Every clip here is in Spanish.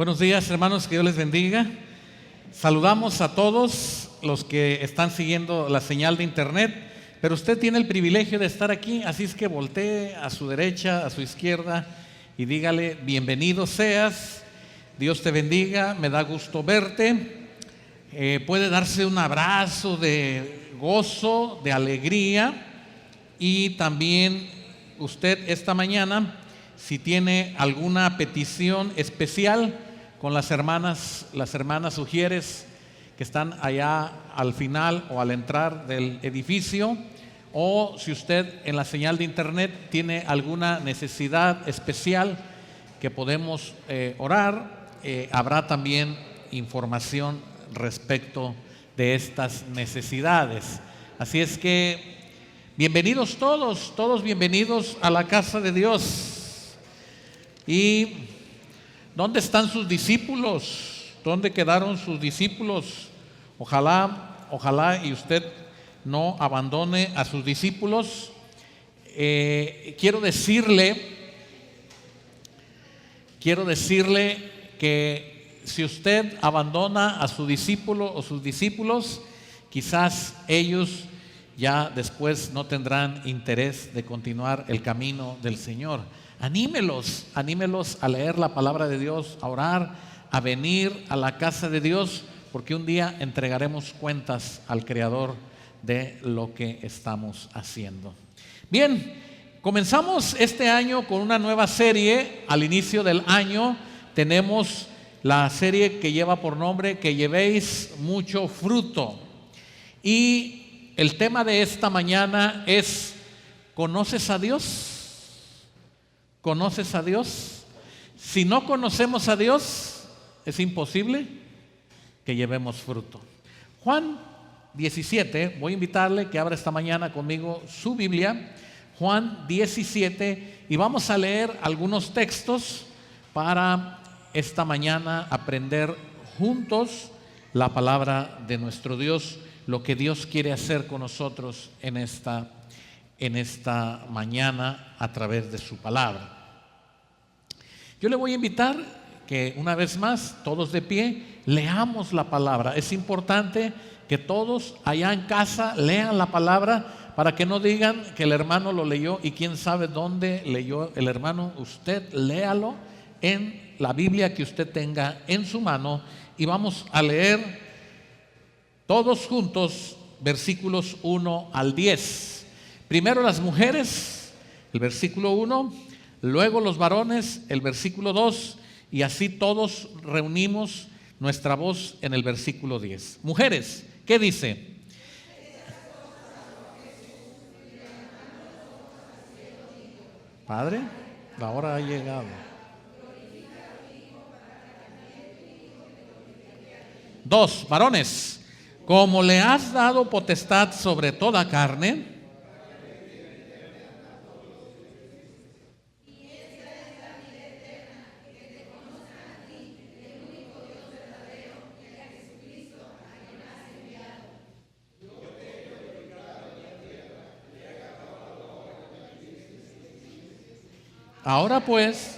Buenos días, hermanos, que Dios les bendiga. Saludamos a todos los que están siguiendo la señal de internet, pero usted tiene el privilegio de estar aquí, así es que voltee a su derecha, a su izquierda y dígale: bienvenido seas, Dios te bendiga, me da gusto verte. Puede darse un abrazo de gozo, de alegría, y también usted esta mañana, si tiene alguna petición especial con las hermanas Ujieres que están allá al final o al entrar del edificio, o si usted en la señal de internet tiene alguna necesidad especial que podemos orar, habrá también información respecto de estas necesidades. Así es que bienvenidos todos bienvenidos a la casa de Dios. ¿Y dónde están sus discípulos? ¿Dónde quedaron sus discípulos? Ojalá y usted no abandone a sus discípulos. Quiero decirle que si usted abandona a su discípulo o sus discípulos, quizás ellos ya después no tendrán interés de continuar el camino del Señor. Anímelos a leer la palabra de Dios, a orar, a venir a la casa de Dios, porque un día entregaremos cuentas al Creador de lo que estamos haciendo. Bien, comenzamos este año con una nueva serie. Al inicio del año tenemos la serie que lleva por nombre Que llevéis mucho fruto. Y el tema de esta mañana es: ¿conoces a Dios? ¿Conoces a Dios? Si no conocemos a Dios, es imposible que llevemos fruto. Juan 17, voy a invitarle que abra esta mañana conmigo su Biblia, Juan 17, y vamos a leer algunos textos para esta mañana aprender juntos la palabra de nuestro Dios, lo que Dios quiere hacer con nosotros en esta mañana a través de su palabra. Yo le voy a invitar que una vez más, todos de pie, leamos la palabra. Es importante que todos allá en casa lean la palabra, para que no digan que el hermano lo leyó y quién sabe dónde leyó el hermano. Usted léalo en la Biblia que usted tenga en su mano, y vamos a leer todos juntos versículos 1 al 10. Primero las mujeres, el versículo 1, luego los varones, el versículo 2, y así todos reunimos nuestra voz en el versículo 10. Mujeres, ¿qué dice? Padre, la hora ha llegado. 2, varones, como le has dado potestad sobre toda carne, ahora pues,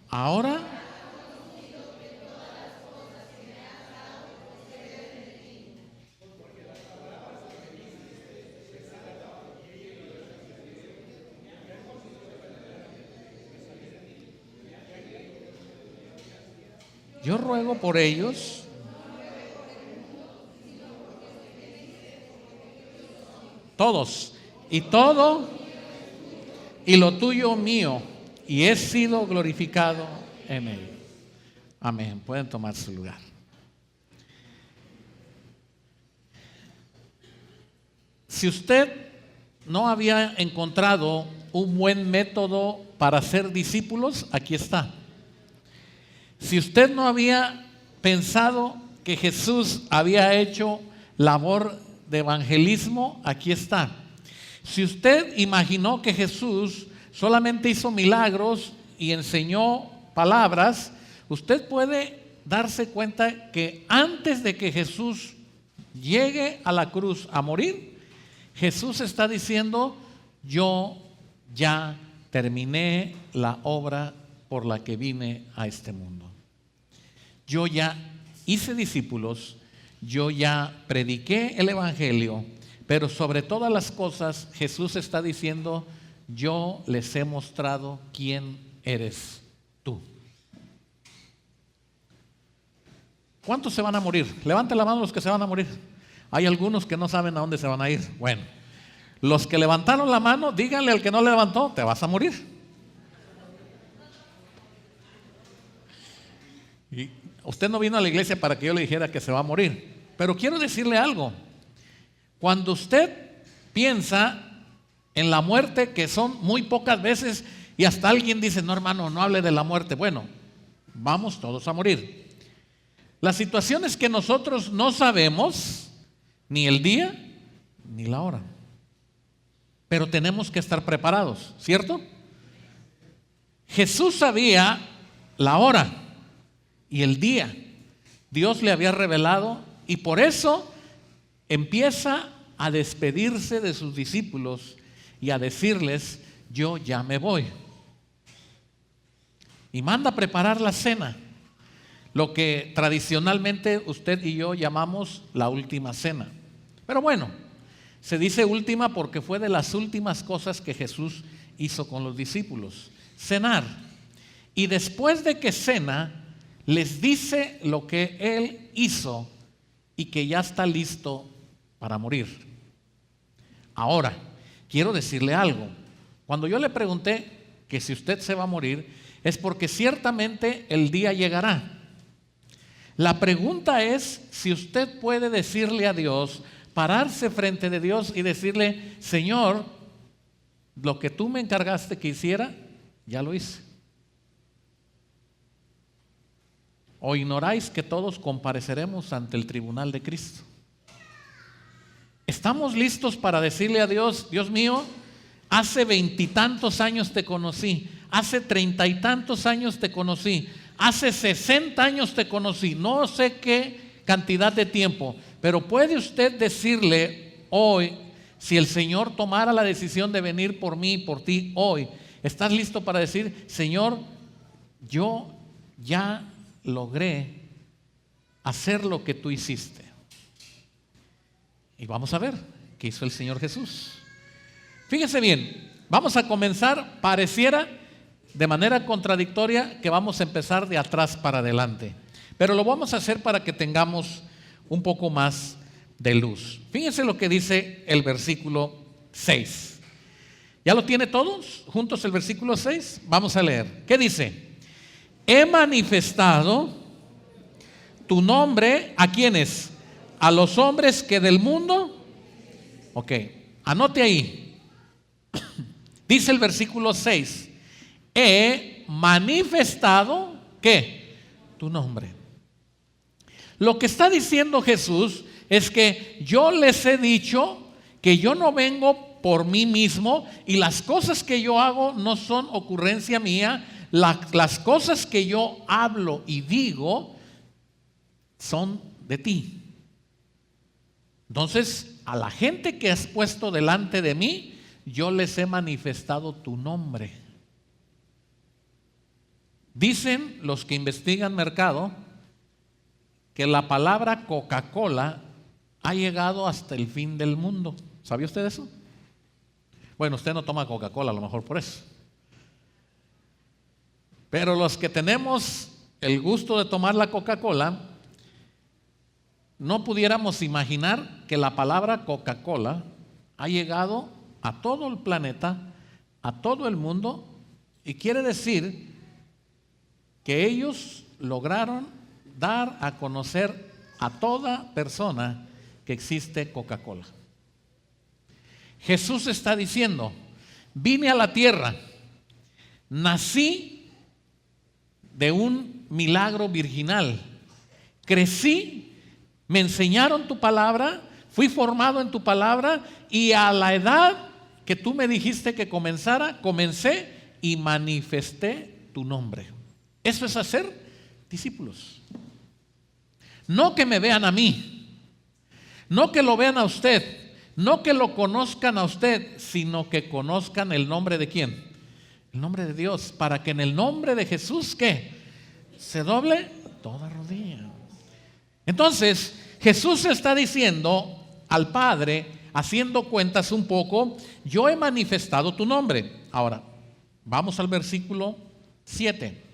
ahora yo ruego por ellos, todos, y todo, y lo tuyo mío, y he sido glorificado en él. Amén. Pueden tomar su lugar. Si usted no había encontrado un buen método para ser discípulos, aquí está. Si usted no había pensado que Jesús había hecho labor de evangelismo, aquí está. Si usted imaginó que Jesús solamente hizo milagros y enseñó palabras, usted puede darse cuenta que antes de que Jesús llegue a la cruz a morir, Jesús está diciendo: yo ya terminé la obra por la que vine a este mundo. Yo ya hice discípulos, yo ya prediqué el evangelio, pero sobre todas las cosas Jesús está diciendo: yo les he mostrado quién eres tú. ¿Cuántos se van a morir? Levanten la mano los que se van a morir. Hay algunos que no saben a dónde se van a ir. Bueno, los que levantaron la mano, díganle al que no levantó: te vas a morir. Y usted no vino a la iglesia para que yo le dijera que se va a morir, pero quiero decirle algo. Cuando usted piensa en la muerte, que son muy pocas veces, y hasta alguien dice: no, hermano, no hable de la muerte. Bueno, vamos todos a morir. La situación es que nosotros no sabemos ni el día ni la hora, pero tenemos que estar preparados, ¿cierto? Jesús sabía la hora y el día. Dios le había revelado, y por eso empieza a despedirse de sus discípulos y a decirles: yo ya me voy. Y manda a preparar la cena, lo que tradicionalmente usted y yo llamamos la última cena. Pero bueno, se dice última porque fue de las últimas cosas que Jesús hizo con los discípulos: cenar. Y después de que cena, les dice lo que Él hizo y que ya está listo para morir. Ahora, quiero decirle algo. Cuando yo le pregunté que si usted se va a morir, es porque ciertamente el día llegará. La pregunta es si usted puede decirle a Dios, pararse frente de Dios y decirle: Señor, lo que tú me encargaste que hiciera, ya lo hice. ¿O ignoráis que todos compareceremos ante el tribunal de Cristo? ¿Estamos listos para decirle a Dios: Dios mío, hace 20 y tantos años te conocí, hace 30 y tantos años te conocí, hace 60 años te conocí, no sé qué cantidad de tiempo, pero puede usted decirle hoy, si el Señor tomara la decisión de venir por mí y por ti hoy, ¿estás listo para decir: Señor, yo ya logré hacer lo que tú hiciste? Y vamos a ver qué hizo el Señor Jesús. Fíjese bien, vamos a comenzar, pareciera de manera contradictoria que vamos a empezar de atrás para adelante, pero lo vamos a hacer para que tengamos un poco más de luz. Fíjense lo que dice el versículo 6. ¿Ya lo tiene todos juntos el versículo 6? Vamos a leer. ¿Qué dice? He manifestado tu nombre ¿a quiénes? A los hombres que del mundo. Ok, anote ahí. Dice el versículo 6. He manifestado ¿qué? Tu nombre. Lo que está diciendo Jesús es que yo les he dicho que yo no vengo por mí mismo, y las cosas que yo hago no son ocurrencia mía. Las cosas que yo hablo y digo son de ti. Entonces, a la gente que has puesto delante de mí, yo les he manifestado tu nombre. Dicen los que investigan mercado que la palabra Coca-Cola ha llegado hasta el fin del mundo. ¿Sabía usted eso? Bueno, usted no toma Coca-Cola, a lo mejor por eso. Pero los que tenemos el gusto de tomar la Coca-Cola, no pudiéramos imaginar que la palabra Coca-Cola ha llegado a todo el planeta, a todo el mundo, y quiere decir que ellos lograron dar a conocer a toda persona que existe Coca-Cola. Jesús está diciendo: vine a la tierra, nací de un milagro virginal, crecí, me enseñaron tu palabra, fui formado en tu palabra, y a la edad que tú me dijiste que comenzara, comencé y manifesté tu nombre. Eso es hacer discípulos. No que me vean a mí, no que lo vean a usted, no que lo conozcan a usted, sino que conozcan el nombre de ¿quién? El nombre de Dios, para que en el nombre de Jesús, ¿qué? Se doble toda rodilla. Entonces, Jesús está diciendo al Padre, haciendo cuentas un poco, yo he manifestado tu nombre. Ahora, vamos al versículo 7.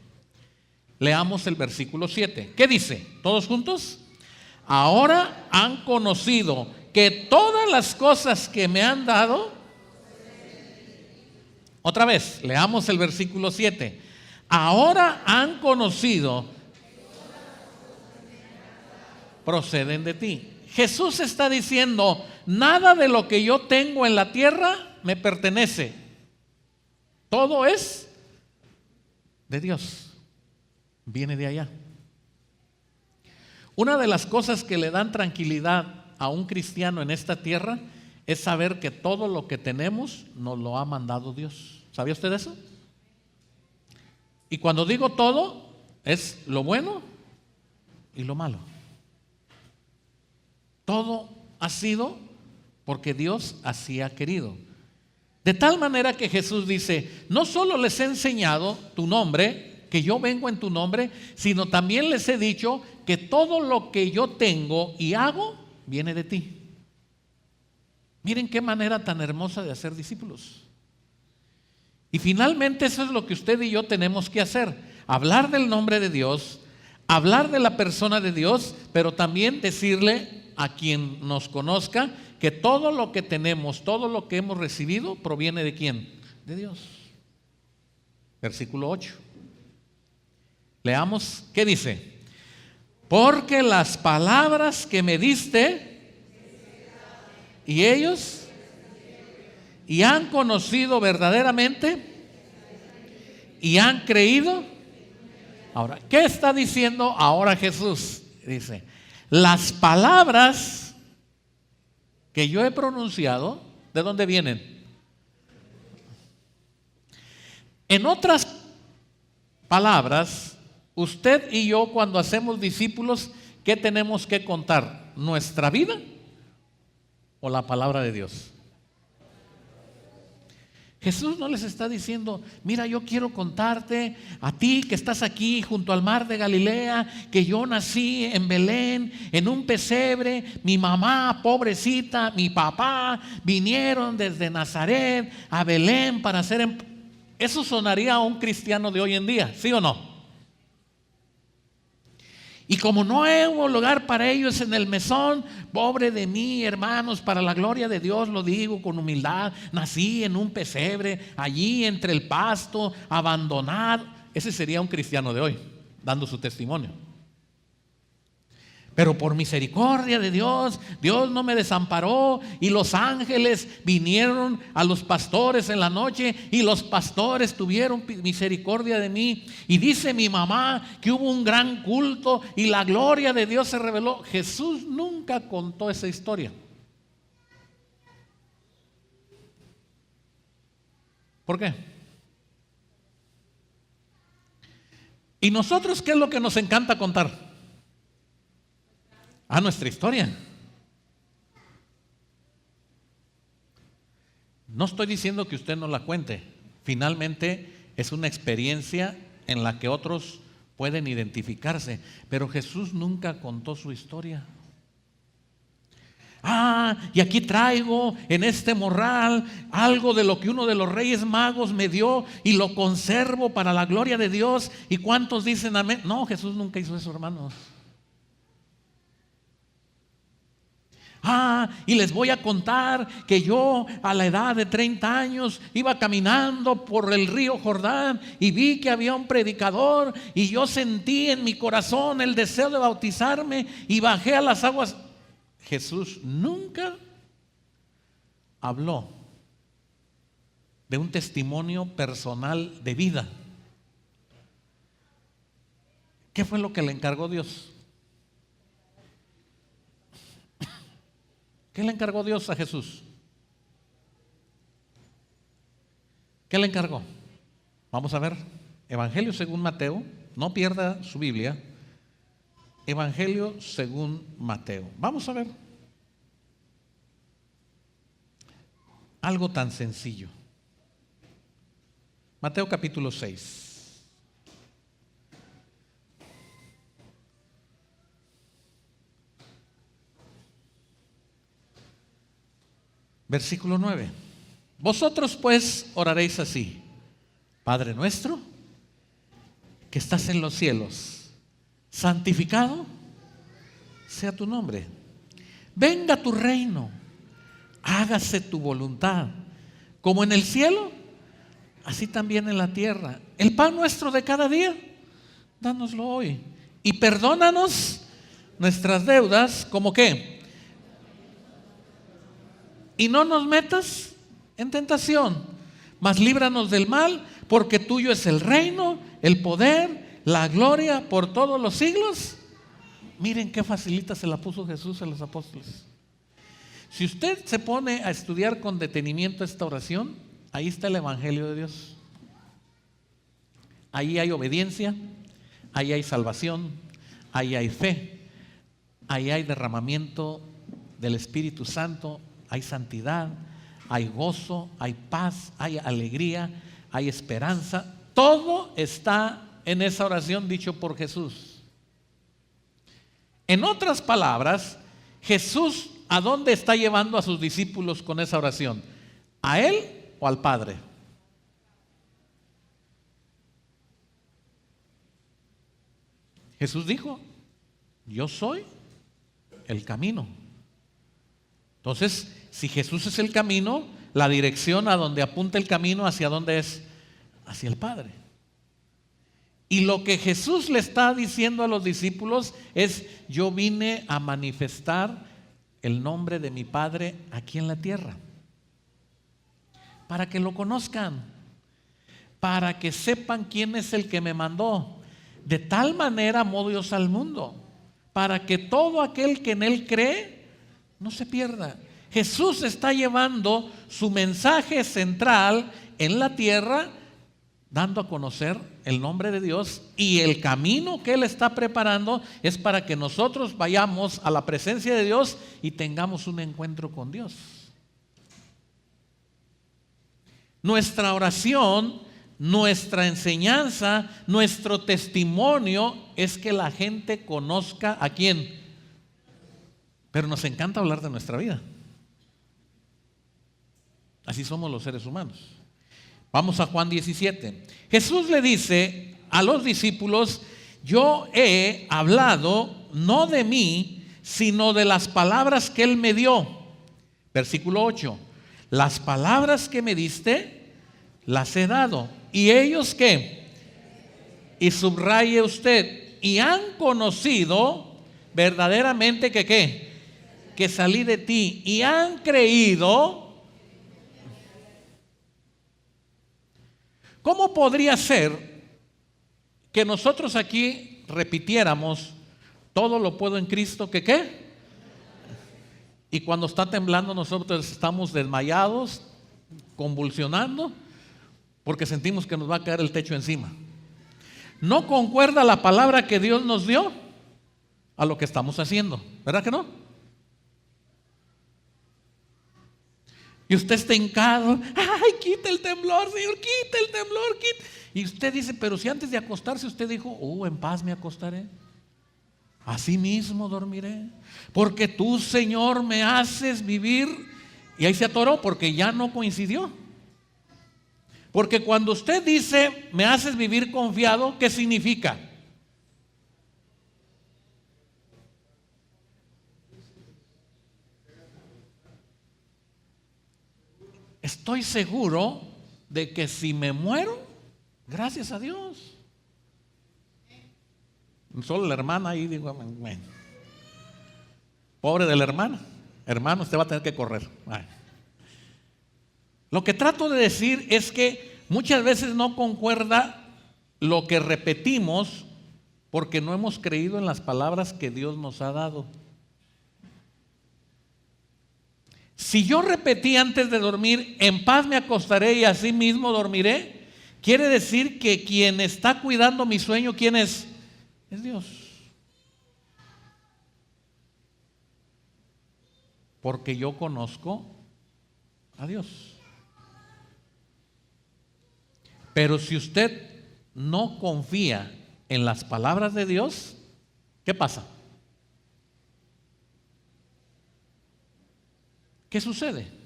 Leamos el versículo 7. ¿Qué dice? ¿Todos juntos? Ahora han conocido que todas las cosas que me han dado. Otra vez, leamos el versículo 7. Ahora han conocido, proceden de ti. Jesús está diciendo, nada de lo que yo tengo en la tierra me pertenece. Todo es de Dios. Viene de allá. Una de las cosas que le dan tranquilidad a un cristiano en esta tierra es saber que todo lo que tenemos nos lo ha mandado Dios. ¿Sabía usted eso? Y cuando digo todo, es lo bueno y lo malo. Todo ha sido porque Dios así ha querido. De tal manera que Jesús dice, no solo les he enseñado tu nombre, que yo vengo en tu nombre, sino también les he dicho que todo lo que yo tengo y hago viene de ti. Miren qué manera tan hermosa de hacer discípulos. Y finalmente eso es lo que usted y yo tenemos que hacer, hablar del nombre de Dios, hablar de la persona de Dios, pero también decirle a quien nos conozca que todo lo que tenemos, todo lo que hemos recibido proviene de ¿quién? De Dios. Versículo 8. Leamos, ¿qué dice? Porque las palabras que me diste y ellos y han conocido verdaderamente y han creído. Ahora, ¿qué está diciendo ahora Jesús? Dice, las palabras que yo he pronunciado, ¿de dónde vienen? En otras palabras, usted y yo cuando hacemos discípulos, ¿qué tenemos que contar? ¿Nuestra vida o la palabra de Dios? Jesús no les está diciendo, mira, yo quiero contarte a ti que estás aquí junto al mar de Galilea, que yo nací en Belén, en un pesebre, mi mamá, pobrecita, mi papá, vinieron desde Nazaret a Belén para hacer... Eso sonaría a un cristiano de hoy en día, ¿sí o no? Y como no hubo lugar para ellos en el mesón, pobre de mí, hermanos, para la gloria de Dios lo digo con humildad, nací en un pesebre, allí entre el pasto, abandonado. Ese sería un cristiano de hoy, dando su testimonio. Pero por misericordia de Dios, Dios no me desamparó y los ángeles vinieron a los pastores en la noche y los pastores tuvieron misericordia de mí. Y dice mi mamá que hubo un gran culto y la gloria de Dios se reveló. Jesús nunca contó esa historia. ¿Por qué? ¿Y nosotros qué es lo que nos encanta contar? A nuestra historia. No estoy diciendo que usted no la cuente. Finalmente es una experiencia en la que otros pueden identificarse. Pero Jesús nunca contó su historia. Y aquí traigo en este morral algo de lo que uno de los reyes magos me dio y lo conservo para la gloria de Dios. ¿Y cuántos dicen amén? No, Jesús nunca hizo eso, hermanos. Y les voy a contar que yo a la edad de 30 años iba caminando por el río Jordán y vi que había un predicador y yo sentí en mi corazón el deseo de bautizarme y bajé a las aguas. Jesús nunca habló de un testimonio personal de vida. ¿Qué fue lo que le encargó Dios? ¿Qué le encargó Dios a Jesús? ¿Qué le encargó? Vamos a ver, Evangelio según Mateo, no pierda su Biblia, Evangelio según Mateo. Vamos a ver algo tan sencillo. Mateo capítulo 6. Versículo 9. Vosotros pues oraréis así: Padre nuestro que estás en los cielos, santificado sea tu nombre. Venga tu reino, hágase tu voluntad, como en el cielo, así también en la tierra. El pan nuestro de cada día, dánoslo hoy. Y perdónanos nuestras deudas, ¿como qué? Y no nos metas en tentación, mas líbranos del mal, porque tuyo es el reino, el poder, la gloria por todos los siglos. Miren qué facilita se la puso Jesús a los apóstoles. Si usted se pone a estudiar con detenimiento esta oración, ahí está el Evangelio de Dios. Ahí hay obediencia, ahí hay salvación, ahí hay fe, ahí hay derramamiento del Espíritu Santo, hay santidad, hay gozo, hay paz, hay alegría, hay esperanza. Todo está en esa oración dicho por Jesús. En otras palabras, Jesús, ¿a dónde está llevando a sus discípulos con esa oración? ¿A Él o al Padre? Jesús dijo: yo soy el camino. Entonces, si Jesús es el camino, la dirección a donde apunta el camino, ¿hacia dónde es? Hacia el Padre. Y lo que Jesús le está diciendo a los discípulos es: yo vine a manifestar el nombre de mi Padre aquí en la tierra, para que lo conozcan, para que sepan quién es el que me mandó. De tal manera amó Dios al mundo, para que todo aquel que en Él cree no se pierda. Jesús está llevando su mensaje central en la tierra, dando a conocer el nombre de Dios, y el camino que Él está preparando es para que nosotros vayamos a la presencia de Dios y tengamos un encuentro con Dios. Nuestra oración, nuestra enseñanza, nuestro testimonio es que la gente conozca ¿a quién? Pero nos encanta hablar de nuestra vida. Así somos los seres humanos. Vamos a Juan 17. Jesús le dice a los discípulos: yo he hablado no de mí, sino de las palabras que Él me dio. Versículo 8. Las palabras que me diste, las he dado. ¿Y ellos qué? Y subraye usted: y han conocido verdaderamente que ¿qué? Que salí de ti, y han creído. ¿Cómo podría ser que nosotros aquí repitiéramos: todo lo puedo en Cristo que qué? Y cuando está temblando nosotros estamos desmayados, convulsionando, porque sentimos que nos va a caer el techo encima. No concuerda la palabra que Dios nos dio a lo que estamos haciendo, ¿verdad que no? Y usted está hincado: ay, quita el temblor, Señor, quita el temblor, quita. Y usted dice: pero si antes de acostarse usted dijo: en paz me acostaré, así mismo dormiré, porque tú, Señor, me haces vivir. Y ahí se atoró porque ya no coincidió. Porque cuando usted dice: me haces vivir confiado, ¿qué significa? Estoy seguro de que si me muero, gracias a Dios. Solo la hermana ahí digo: bueno, pobre de la hermana. Hermano, usted va a tener que correr. Ay. Lo que trato de decir es que muchas veces no concuerda lo que repetimos porque no hemos creído en las palabras que Dios nos ha dado. Si yo repetí antes de dormir: en paz me acostaré y así mismo dormiré, Quiere decir que quien está cuidando mi sueño, ¿quién es? Es Dios. Porque yo conozco a Dios. Pero si usted no confía en las palabras de Dios, ¿qué pasa? ¿Qué sucede?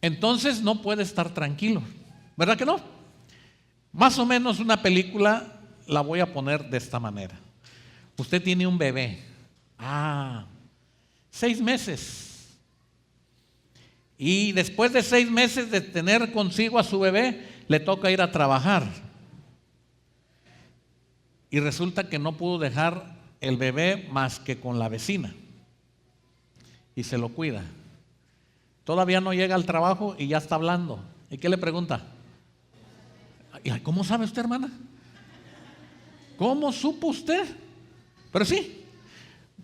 Entonces no puede estar tranquilo, ¿verdad que no? Más o menos una película la voy a poner de esta manera. Usted tiene un bebé, 6 meses, y después de 6 meses de tener consigo a su bebé, le toca ir a trabajar, y resulta que no pudo dejar el bebé más que con la vecina, y se lo cuida. Todavía no llega al trabajo y ya está hablando. ¿Y qué le pregunta? ¿Cómo sabe usted, hermana? ¿Cómo supo usted? Pero sí.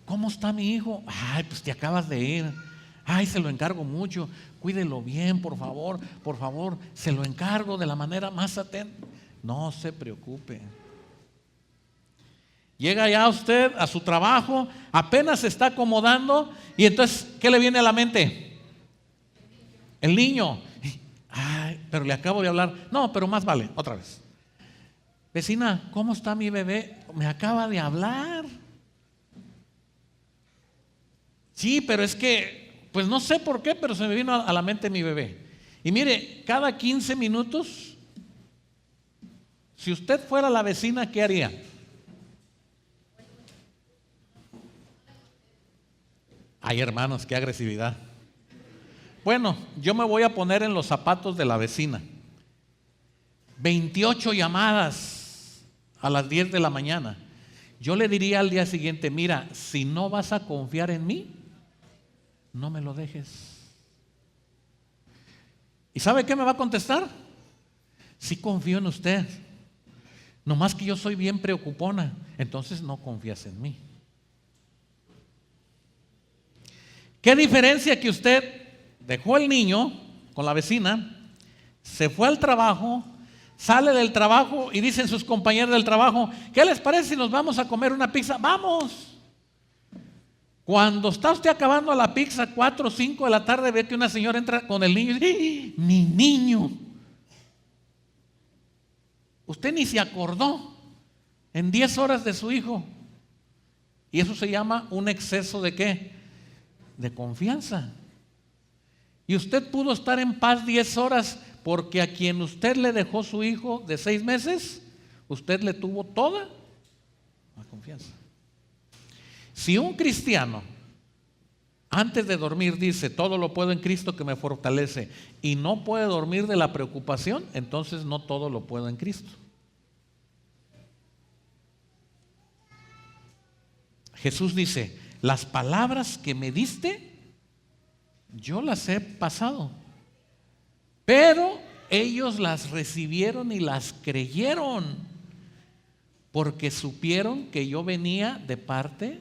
¿Cómo está mi hijo? Ay, pues te acabas de ir. Ay, se lo encargo mucho. Cuídelo bien, por favor, se lo encargo de la manera más atenta. No se preocupe. Llega ya usted a su trabajo, apenas se está acomodando, y entonces, ¿qué le viene a la mente? El niño. Ay, pero le acabo de hablar. No, pero más vale, otra vez. Vecina, ¿cómo está mi bebé? Me acaba de hablar. Sí, pero es que, pues no sé por qué, pero se me vino a la mente mi bebé. Y mire, cada 15 minutos, si usted fuera la vecina, ¿qué haría? Ay, hermanos, qué agresividad. Bueno, yo me voy a poner en los zapatos de la vecina. 28 llamadas a las 10 de la mañana. Yo le diría al día siguiente, mira, si no vas a confiar en mí, no me lo dejes. ¿Y sabe qué me va a contestar? Sí confío en usted, nomás que yo soy bien preocupona, entonces no confías en mí. ¿Qué diferencia que usted dejó el niño con la vecina, se fue al trabajo, sale del trabajo y dicen sus compañeros del trabajo, ¿qué les parece si nos vamos a comer una pizza? ¡Vamos! Cuando está usted acabando la pizza, 4 o 5 de la tarde, ve que una señora entra con el niño y dice, ¡mi niño! Usted ni se acordó en 10 horas de su hijo. Y eso se llama un exceso ¿de qué? De confianza. Y usted pudo estar en paz 10 horas porque a quien usted le dejó su hijo de 6 meses, usted le tuvo toda la confianza. Si un cristiano antes de dormir dice, todo lo puedo en Cristo que me fortalece, y no puede dormir de la preocupación, entonces no todo lo puedo en Cristo. Jesús dice, las palabras que me diste, yo las he pasado, pero ellos las recibieron y las creyeron, porque supieron que yo venía de parte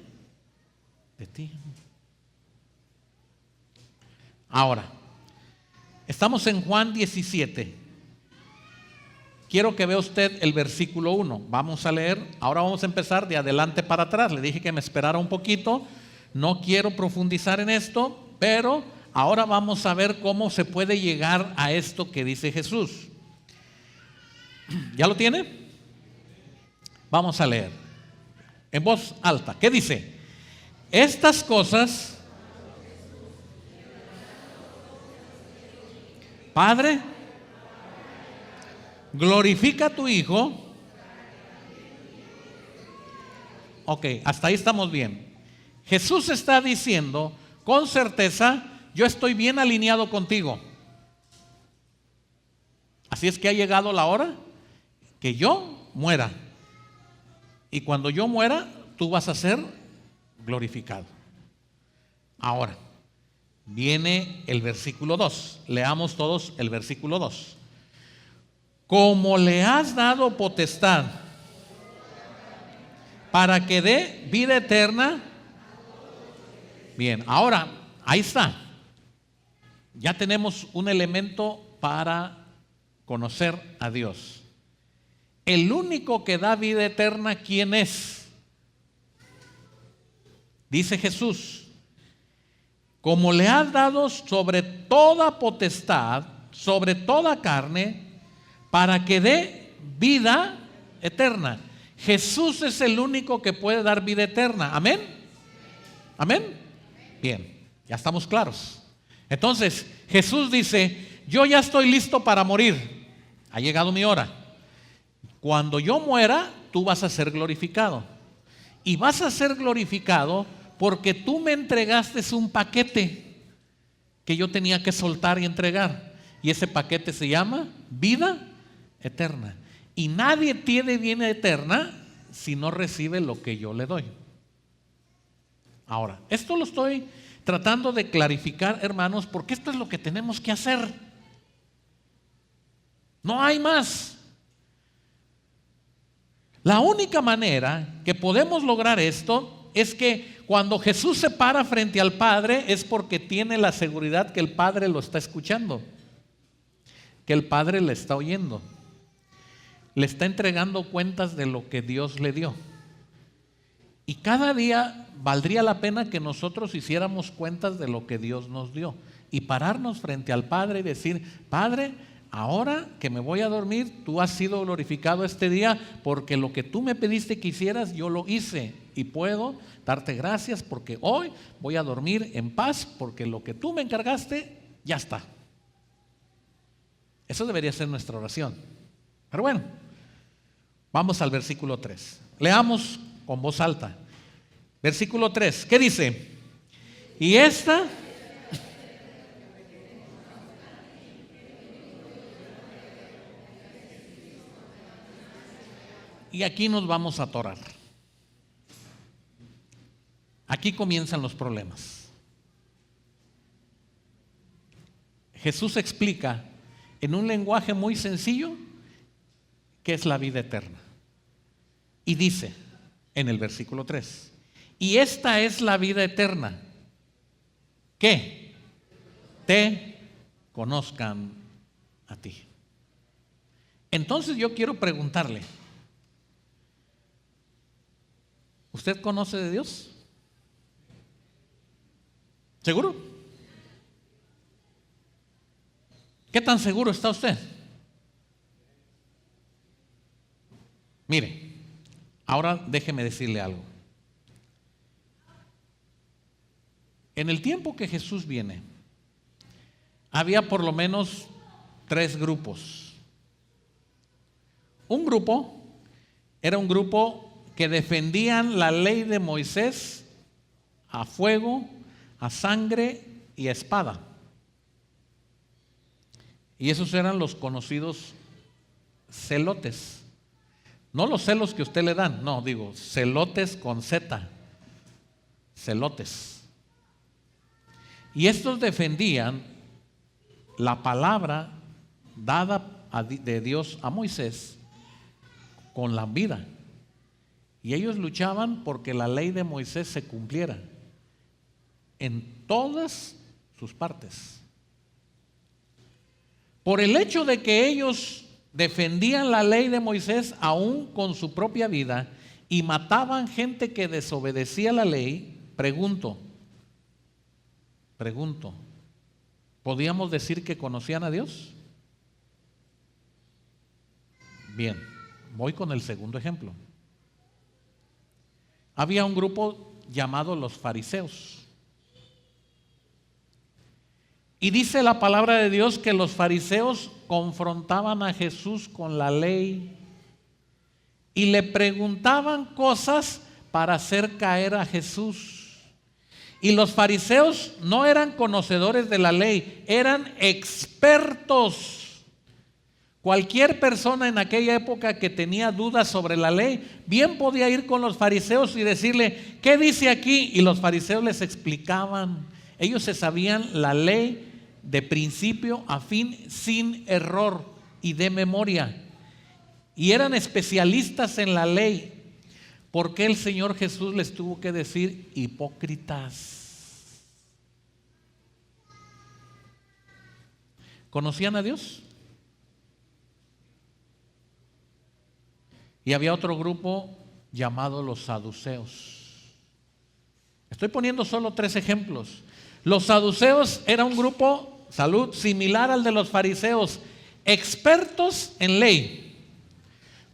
de ti. Ahora, estamos en Juan 17. Quiero que vea usted el versículo 1. Vamos a leer, ahora vamos a empezar de adelante para atrás. Le dije que me esperara un poquito, no quiero profundizar en esto, pero ahora vamos a ver cómo se puede llegar a esto que dice Jesús. ¿Ya lo tiene? Vamos a leer en voz alta. ¿Qué dice? Estas cosas, Padre, glorifica a tu Hijo. Ok, hasta ahí estamos bien. Jesús está diciendo con certeza, yo estoy bien alineado contigo. Así es que ha llegado la hora que yo muera. Y cuando yo muera, tú vas a ser glorificado. Ahora, viene el versículo 2. Leamos todos el versículo 2. Como le has dado potestad para que dé vida eterna. Bien, ahora, ahí está. Ya tenemos un elemento para conocer a Dios. El único que da vida eterna, ¿quién es? Dice Jesús: como le has dado sobre toda potestad, sobre toda carne, para que dé vida eterna. Jesús es el único que puede dar vida eterna. ¿Amén? ¿Amén? Bien, ya estamos claros. Entonces, Jesús dice: yo ya estoy listo para morir. Ha llegado mi hora. Cuando yo muera, tú vas a ser glorificado. Y vas a ser glorificado porque tú me entregaste un paquete que yo tenía que soltar y entregar. Y ese paquete se llama vida eterna. Y nadie tiene vida eterna si no recibe lo que yo le doy. Ahora, esto lo estoy tratando de clarificar, hermanos, porque esto es lo que tenemos que hacer. No hay más. La única manera que podemos lograr esto es que cuando Jesús se para frente al Padre es porque tiene la seguridad que el Padre lo está escuchando, que el Padre le está oyendo, le está entregando cuentas de lo que Dios le dio. Y cada día valdría la pena que nosotros hiciéramos cuentas de lo que Dios nos dio y pararnos frente al Padre y decir: Padre, ahora que me voy a dormir, tú has sido glorificado este día porque lo que tú me pediste que hicieras, yo lo hice. Y puedo darte gracias porque hoy voy a dormir en paz porque lo que tú me encargaste, ya está. Eso debería ser nuestra oración. Pero bueno, vamos al versículo 3. Leamos con voz alta. Versículo 3, ¿qué dice? Y esta... Y aquí nos vamos a atorar. Aquí comienzan los problemas. Jesús explica en un lenguaje muy sencillo qué es la vida eterna. Y dice en el versículo 3: y esta es la vida eterna, que te conozcan a ti. Entonces yo quiero preguntarle: ¿usted conoce de Dios? ¿Seguro? ¿Qué tan seguro está usted? Mire, ahora déjeme decirle algo. En el tiempo que Jesús viene, había por lo menos 3 grupos. Un grupo era un grupo que defendían la ley de Moisés a fuego, a sangre y a espada. Y esos eran los conocidos celotes. No los celos que usted le dan, no, digo celotes con Z. Celotes. Y estos defendían la palabra dada de Dios a Moisés con la vida. Y ellos luchaban porque la ley de Moisés se cumpliera en todas sus partes. Por el hecho de que ellos defendían la ley de Moisés aún con su propia vida y mataban gente que desobedecía la ley, pregunto, ¿podíamos decir que conocían a Dios? Bien, voy con el segundo ejemplo. Había un grupo llamado los fariseos. Y dice la palabra de Dios que los fariseos confrontaban a Jesús con la ley y le preguntaban cosas para hacer caer a Jesús. Y los fariseos no eran conocedores de la ley, eran expertos. Cualquier persona en aquella época que tenía dudas sobre la ley, bien podía ir con los fariseos y decirle: ¿qué dice aquí? Y los fariseos les explicaban. Ellos se sabían la ley de principio a fin sin error y de memoria. Y eran especialistas en la ley. ¿Por qué el Señor Jesús les tuvo que decir hipócritas? ¿Conocían a Dios? y había otro grupo llamado los saduceos. Estoy poniendo solo 3 ejemplos. Los saduceos era un grupo, salud, similar al de los fariseos, expertos en ley,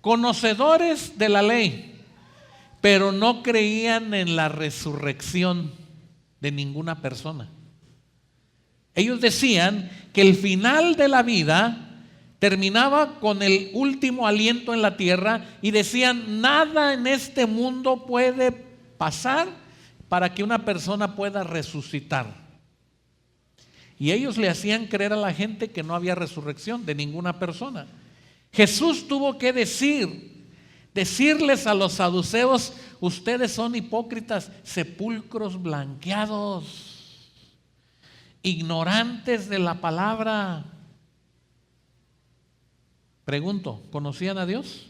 conocedores de la ley, pero no creían en la resurrección de ninguna persona. Ellos decían que el final de la vida terminaba con el último aliento en la tierra y decían: nada en este mundo puede pasar para que una persona pueda resucitar. Y ellos le hacían creer a la gente que no había resurrección de ninguna persona. Jesús tuvo que decirles a los saduceos: ustedes son hipócritas, sepulcros blanqueados, ignorantes de la palabra. Pregunto, ¿conocían a Dios?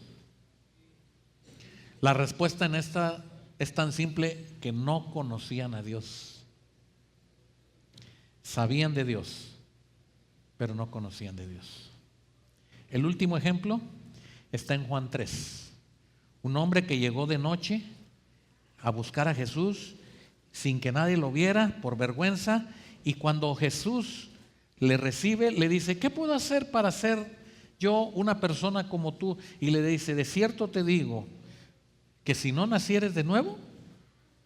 La respuesta en esta es tan simple: que no conocían a Dios. Sabían de Dios, pero no conocían de Dios. El último ejemplo está en Juan 3. Un hombre que llegó de noche a buscar a Jesús sin que nadie lo viera, por vergüenza, y cuando Jesús le recibe, le dice: ¿qué puedo hacer para ser yo una persona como tú? Y le dice: de cierto te digo que si no nacieres de nuevo,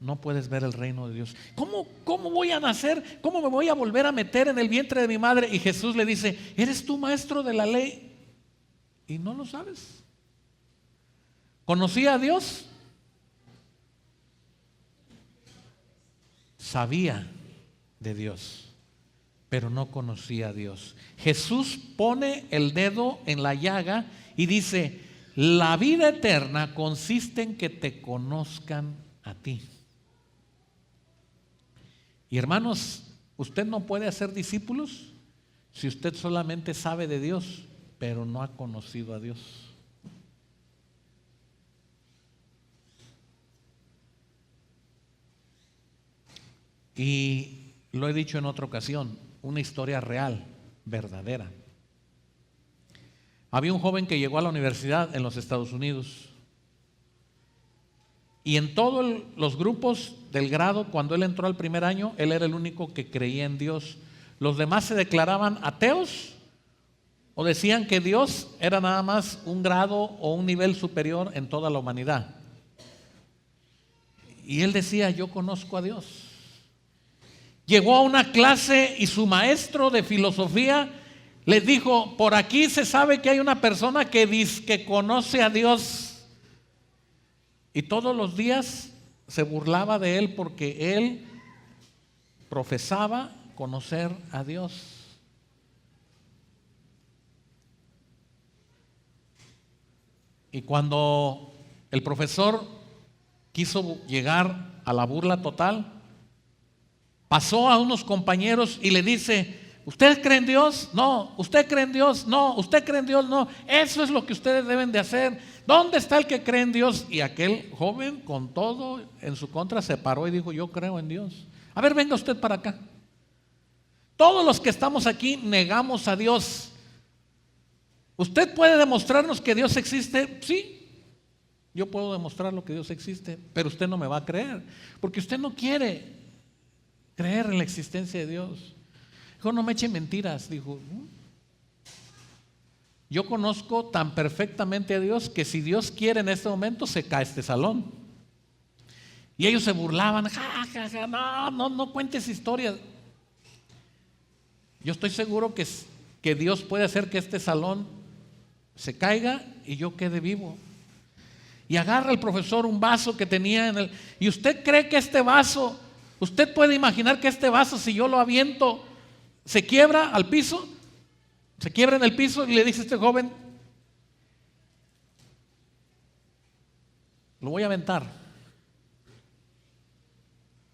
no puedes ver el reino de Dios. ¿Cómo voy a nacer? ¿Cómo me voy a volver a meter en el vientre de mi madre? Y Jesús le dice: ¿eres tú maestro de la ley y no lo sabes? ¿Conocía a Dios? Sabía de Dios, pero no conocía a Dios. Jesús pone el dedo en la llaga y dice: la vida eterna consiste en que te conozcan a ti. Y hermanos, usted no puede hacer discípulos si usted solamente sabe de Dios, pero no ha conocido a Dios. Y lo he dicho en otra ocasión, una historia real, verdadera. Había un joven que llegó a la universidad en los Estados Unidos, y en todos los grupos del grado, cuando él entró al primer año, él era el único que creía en Dios. Los demás se declaraban ateos o decían que Dios era nada más un grado o un nivel superior en toda la humanidad. Y él decía: yo conozco a Dios. Llegó a una clase y su maestro de filosofía les dijo: por aquí se sabe que hay una persona que dice que conoce a Dios. Y todos los días se burlaba de él porque él profesaba conocer a Dios. Y cuando el profesor quiso llegar a la burla total, pasó a unos compañeros y le dice: ¿usted cree en Dios? No. ¿Usted cree en Dios? No. ¿Usted cree en Dios? No. Eso es lo que ustedes deben de hacer. ¿Dónde está el que cree en Dios? Y aquel joven, con todo en su contra, se paró y dijo: yo creo en Dios. A ver, venga usted para acá. Todos los que estamos aquí negamos a Dios. ¿Usted puede demostrarnos que Dios existe? Sí, yo puedo demostrar lo que Dios existe, pero usted no me va a creer, porque usted no quiere creer en la existencia de Dios. Dijo: no me eche mentiras. Dijo: yo conozco tan perfectamente a Dios que si Dios quiere en este momento se cae este salón. Y ellos se burlaban: ja, ja, ja, no cuentes historias. Yo estoy seguro que Dios puede hacer que este salón se caiga y yo quede vivo. Y agarra el profesor un vaso que tenía ¿y usted cree que este vaso, usted puede imaginar que este vaso, si yo lo aviento, se quiebra al piso? Se quiebra en el piso. Y le dice este joven: lo voy a aventar.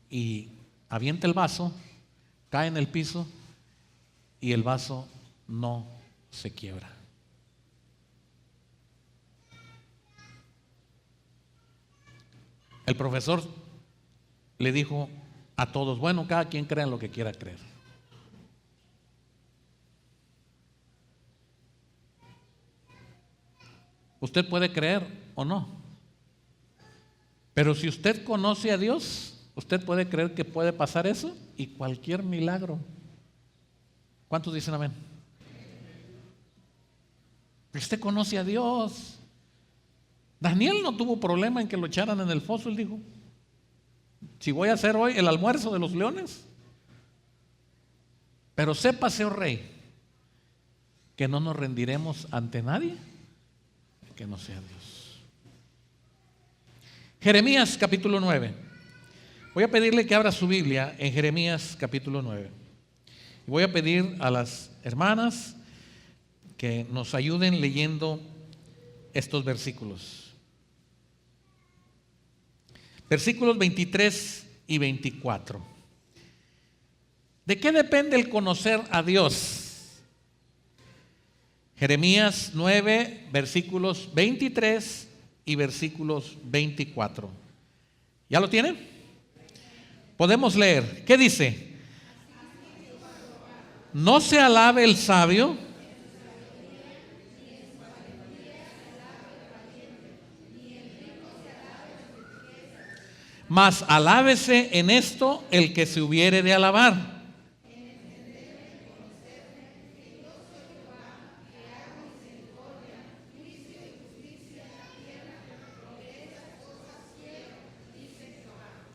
Y avienta el vaso, cae en el piso y el vaso no se quiebra. El profesor le dijo a todos: bueno, cada quien crea en lo que quiera creer. Usted puede creer o no. Pero si usted conoce a Dios, usted puede creer que puede pasar eso y cualquier milagro. ¿Cuántos dicen amén? Usted conoce a Dios. Daniel no tuvo problema en que lo echaran en el foso. Él dijo: si voy a hacer hoy el almuerzo de los leones. Pero sépase, oh rey, que no nos rendiremos ante nadie que no sea Dios. Jeremías capítulo 9. Voy a pedirle que abra su Biblia en Jeremías capítulo 9. Y voy a pedir a las hermanas que nos ayuden leyendo estos versículos. Versículos 23 y 24. ¿De qué depende el conocer a Dios? Jeremías 9, versículos 23 y versículos 24. ¿Ya lo tienen? Podemos leer. ¿Qué dice? No se alabe el sabio, mas alábese en esto el que se hubiere de alabar.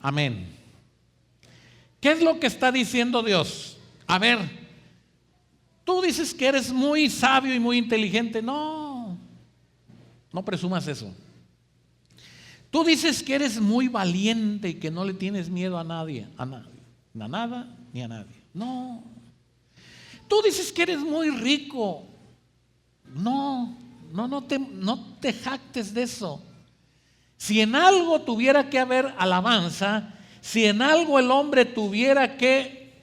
Amén. ¿Qué es lo que está diciendo Dios? A ver, tú dices que eres muy sabio y muy inteligente. No, no presumas eso. Tú dices que eres muy valiente y que no le tienes miedo a nadie, a nada ni a nadie. No. Tú dices que eres muy rico. No te jactes de eso. Si en algo tuviera que haber alabanza, si en algo el hombre tuviera que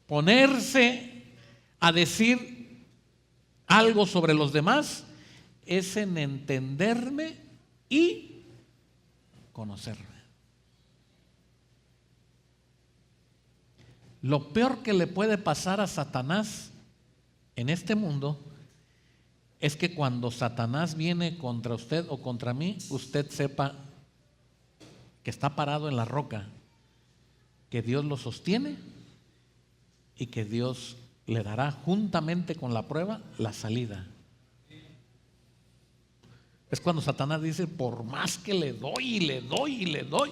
ponerse a decir algo sobre los demás, es en entenderme y conocerme. Lo peor que le puede pasar a Satanás en este mundo es que cuando Satanás viene contra usted o contra mí, usted sepa que está parado en la roca, que Dios lo sostiene y que Dios le dará juntamente con la prueba la salida. Es cuando Satanás dice: por más que le doy y le doy y le doy,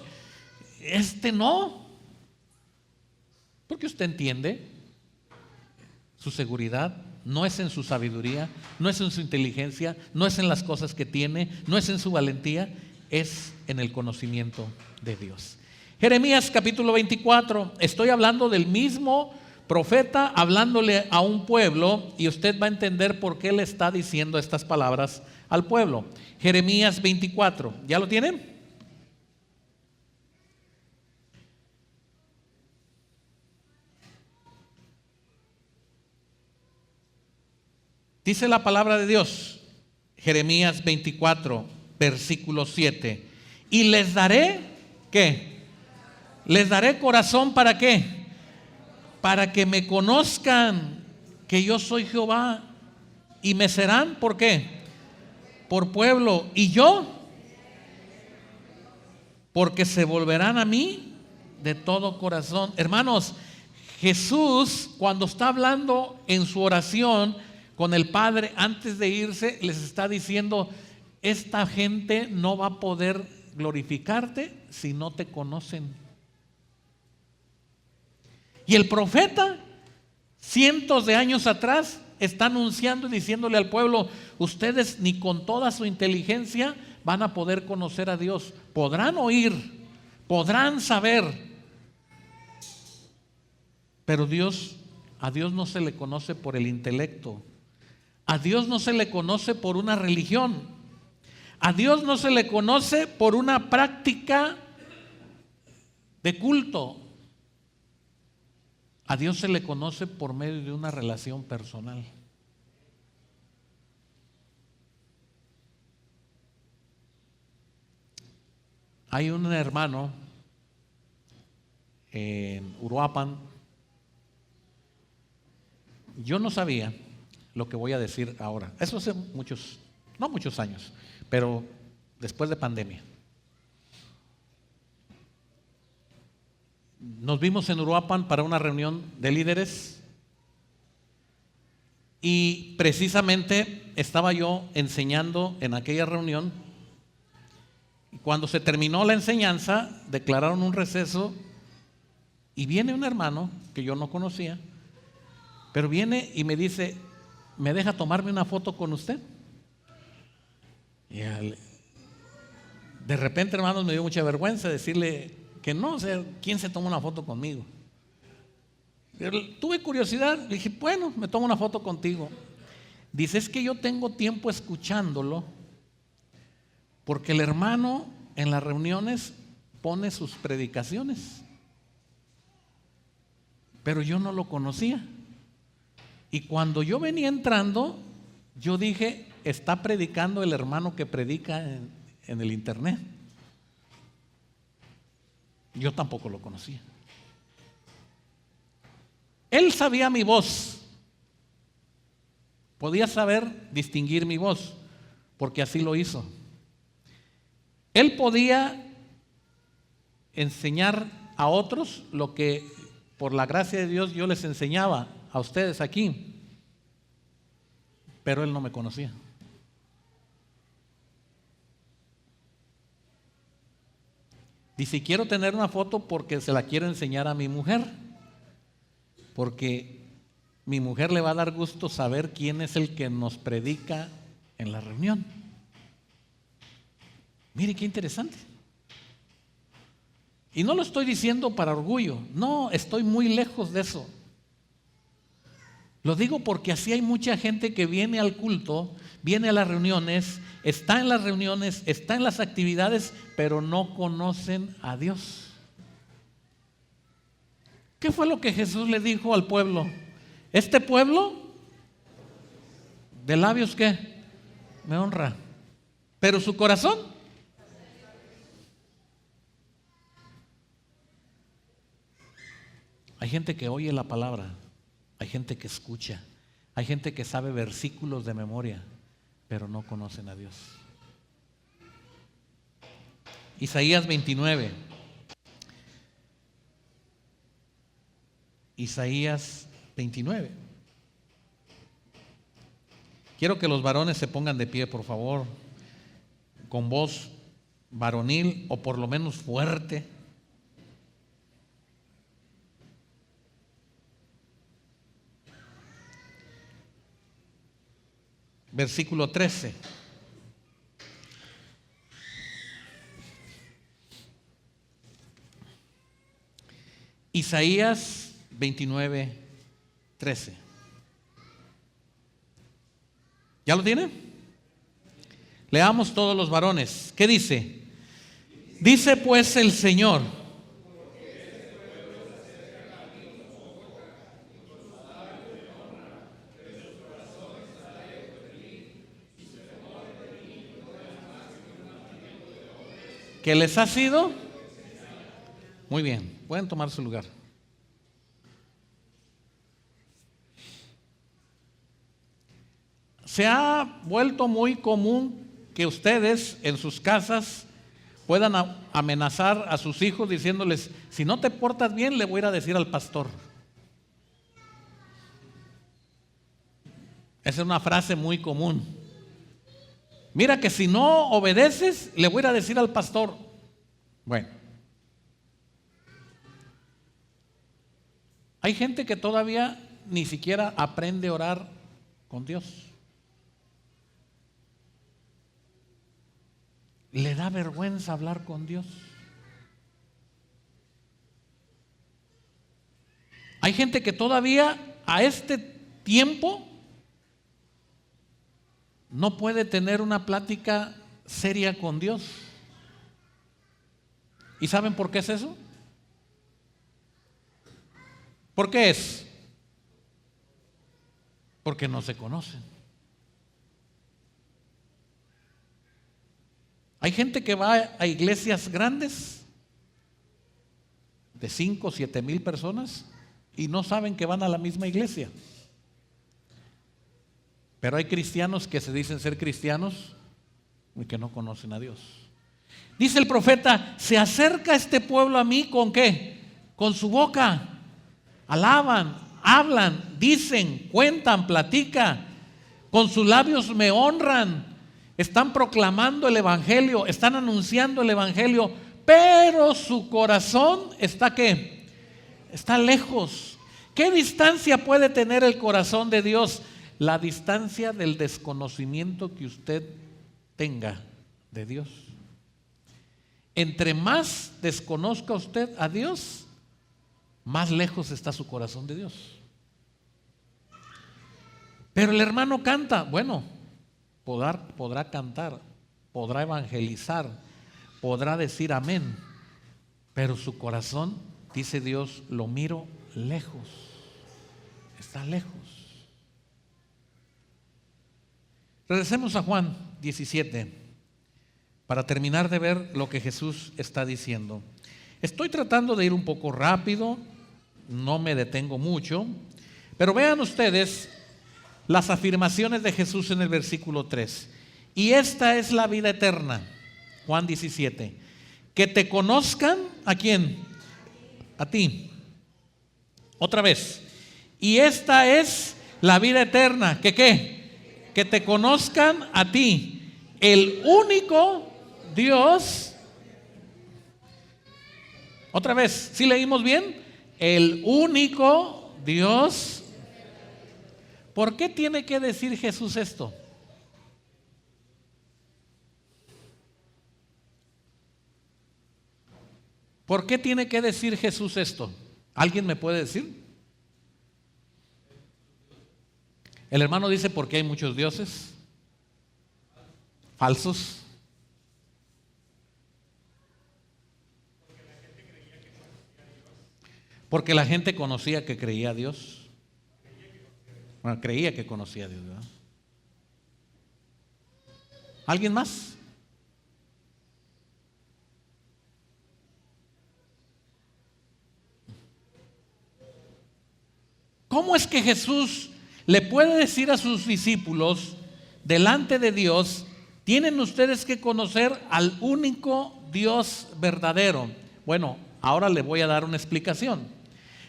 no. Porque usted entiende, su seguridad no es en su sabiduría, no es en su inteligencia, no es en las cosas que tiene, no es en su valentía, es en el conocimiento de Dios. Jeremías capítulo 24, estoy hablando del mismo profeta hablándole a un pueblo y usted va a entender por qué le está diciendo estas palabras al pueblo. Jeremías 24, ¿ya lo tienen? Dice la palabra de Dios, Jeremías 24, versículo 7. Y les daré, ¿qué? Les daré corazón, ¿para qué? Para que me conozcan que yo soy Jehová, y me serán, ¿por qué? Por pueblo, y yo, porque se volverán a mí de todo corazón. Hermanos, Jesús, cuando está hablando en su oración con el Padre antes de irse, les está diciendo: esta gente no va a poder glorificarte si no te conocen. Y el profeta, cientos de años atrás, está anunciando y diciéndole al pueblo: ustedes ni con toda su inteligencia van a poder conocer a Dios. Podrán oír, podrán saber, pero a Dios no se le conoce por el intelecto. A Dios no se le conoce por una religión. A Dios no se le conoce por una práctica de culto. A Dios se le conoce por medio de una relación personal. Hay un hermano en Uruapan. Yo no sabía lo que voy a decir ahora. Eso hace no muchos años, pero después de pandemia. Nos vimos en Uruapan para una reunión de líderes y precisamente estaba yo enseñando en aquella reunión. Y cuando se terminó la enseñanza, declararon un receso y viene un hermano que yo no conocía, pero viene y me dice, ¿me deja tomarme una foto con usted? Y de repente, hermanos, me dio mucha vergüenza decirle que no, o sea, ¿quién se toma una foto conmigo? Pero tuve curiosidad, le dije, bueno, me tomo una foto contigo. Dice, es que yo tengo tiempo escuchándolo, porque el hermano en las reuniones pone sus predicaciones, pero yo no lo conocía. Y cuando yo venía entrando, yo dije, está predicando el hermano que predica en el internet. Yo tampoco lo conocía. Él sabía mi voz, podía saber distinguir mi voz, porque así lo hizo. Él podía enseñar a otros lo que por la gracia de Dios yo les enseñaba a ustedes aquí, pero él no me conocía. Dice, quiero tener una foto porque se la quiero enseñar a mi mujer, porque mi mujer le va a dar gusto saber quién es el que nos predica en la reunión. Mire qué interesante. Y no lo estoy diciendo para orgullo, no, estoy muy lejos de eso. Lo digo porque así hay mucha gente que viene al culto, viene a las reuniones, está en las reuniones, está en las actividades, pero no conocen a Dios. ¿Qué fue lo que Jesús le dijo al pueblo? Este pueblo, de labios, ¿qué? Me honra, pero su corazón. Hay gente que oye la palabra, hay gente que escucha, hay gente que sabe versículos de memoria, pero no conocen a Dios. Isaías 29. Isaías 29. Quiero que los varones se pongan de pie, por favor, con voz varonil o por lo menos fuerte. Versículo 13. Isaías 29, 13. ¿Ya lo tiene? Leamos todos los varones. ¿Qué dice? Dice pues el Señor: ¿qué les ha sido? Muy bien, pueden tomar su lugar. Se ha vuelto muy común que ustedes en sus casas puedan amenazar a sus hijos diciéndoles, si no te portas bien, le voy a ir a decir al pastor. Esa es una frase muy común. Mira que si no obedeces, le voy a ir a decir al pastor. Bueno, hay gente que todavía ni siquiera aprende a orar con Dios. Le da vergüenza hablar con Dios. Hay gente que todavía a este tiempo no puede tener una plática seria con Dios. ¿Y saben por qué es eso? ¿Por qué es? Porque no se conocen. Hay gente que va a iglesias grandes de 5 o 7 mil personas y no saben que van a la misma iglesia. Pero hay cristianos que se dicen ser cristianos y que no conocen a Dios. Dice el profeta, se acerca este pueblo a mí ¿con qué? Con su boca. Alaban, hablan, dicen, cuentan, platican. Con sus labios me honran. Están proclamando el evangelio, están anunciando el evangelio, pero su corazón está ¿qué? Está lejos. ¿Qué distancia puede tener el corazón de Dios? La distancia del desconocimiento que usted tenga de Dios. Entre más desconozca usted a Dios, más lejos está su corazón de Dios. Pero el hermano canta, bueno, podrá cantar, podrá evangelizar, podrá decir amén, pero su corazón, dice Dios, lo miro lejos, está lejos. Regresemos a Juan 17 para terminar de ver lo que Jesús está diciendo. Estoy tratando de ir un poco rápido, no me detengo mucho, pero vean ustedes las afirmaciones de Jesús en el versículo 3. Y esta es la vida eterna, Juan 17, que te conozcan, ¿a quién? A ti. Otra vez. Y esta es la vida eterna, ¿que qué? Que te conozcan a ti, el único Dios. Otra vez, ¿sí leímos bien? El único Dios. ¿Por qué tiene que decir Jesús esto? ¿Por qué tiene que decir Jesús esto? ¿Alguien me puede decir? El hermano dice porque hay muchos dioses falsos. Porque la gente conocía que creía a Dios. Bueno, creía que conocía a Dios, ¿verdad? ¿Alguien más? ¿Cómo es que Jesús le puede decir a sus discípulos delante de Dios, tienen ustedes que conocer al único Dios verdadero? Bueno, ahora le voy a dar una explicación.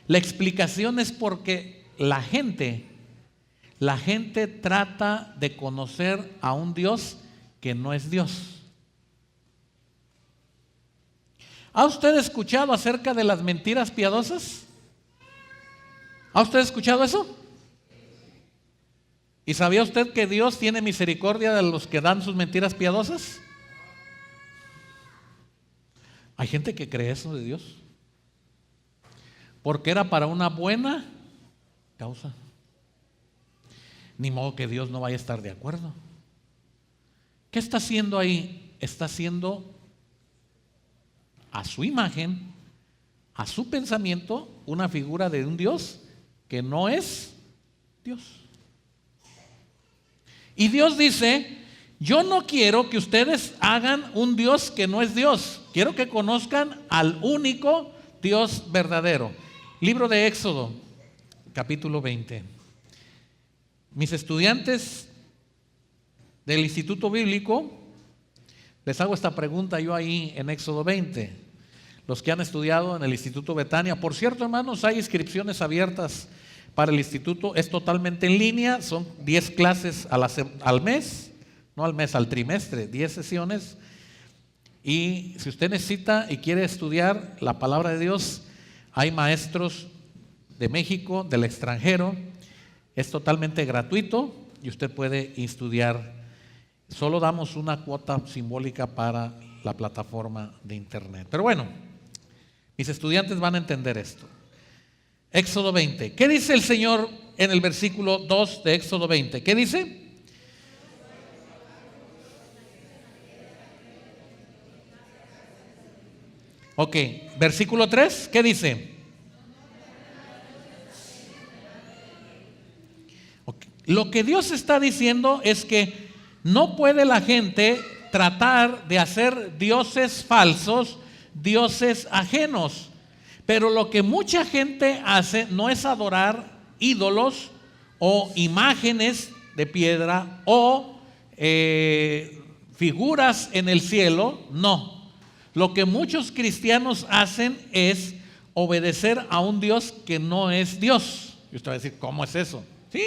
La explicación es porque la gente trata de conocer a un Dios que no es Dios. ¿Ha usted escuchado acerca de las mentiras piadosas? ¿Ha usted escuchado eso? ¿Y sabía usted que Dios tiene misericordia de los que dan sus mentiras piadosas? Hay gente que cree eso de Dios, porque era para una buena causa. Ni modo que Dios no vaya a estar de acuerdo. ¿Qué está haciendo ahí? Está haciendo a su imagen, a su pensamiento, una figura de un Dios que no es Dios. Y Dios dice, yo no quiero que ustedes hagan un Dios que no es Dios. Quiero que conozcan al único Dios verdadero. Libro de Éxodo, capítulo 20. Mis estudiantes del Instituto Bíblico, les hago esta pregunta yo ahí en Éxodo 20. Los que han estudiado en el Instituto Betania. Por cierto, hermanos, hay inscripciones abiertas para el instituto. Es totalmente en línea. Son 10 clases al mes. No al mes, al trimestre. 10 sesiones. Y si usted necesita y quiere estudiar la palabra de Dios, hay maestros de México, del extranjero. Es totalmente gratuito y usted puede estudiar. Solo damos una cuota simbólica para la plataforma de internet. Pero bueno, mis estudiantes van a entender esto. Éxodo 20. ¿Qué dice el Señor en el versículo 2 de Éxodo 20? ¿Qué dice? Ok, versículo 3, ¿qué dice? Okay. Lo que Dios está diciendo es que no puede la gente tratar de hacer dioses falsos, dioses ajenos. Pero lo que mucha gente hace no es adorar ídolos o imágenes de piedra o figuras en el cielo, no. Lo que muchos cristianos hacen es obedecer a un Dios que no es Dios. Y usted va a decir, ¿cómo es eso? Sí.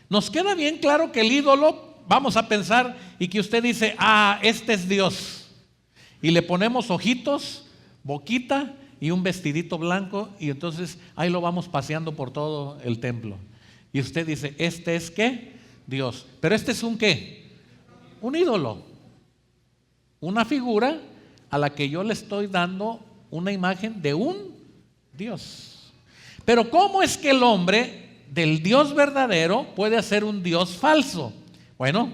Nos queda bien claro que el ídolo, vamos a pensar, y que usted dice, este es Dios. Y le ponemos ojitos, boquita y un vestidito blanco, y entonces ahí lo vamos paseando por todo el templo. Y usted dice, ¿este es qué? Dios. Pero este es un ¿qué? Un ídolo. Una figura a la que yo le estoy dando una imagen de un Dios. Pero ¿cómo es que el hombre del Dios verdadero puede hacer un Dios falso? Bueno,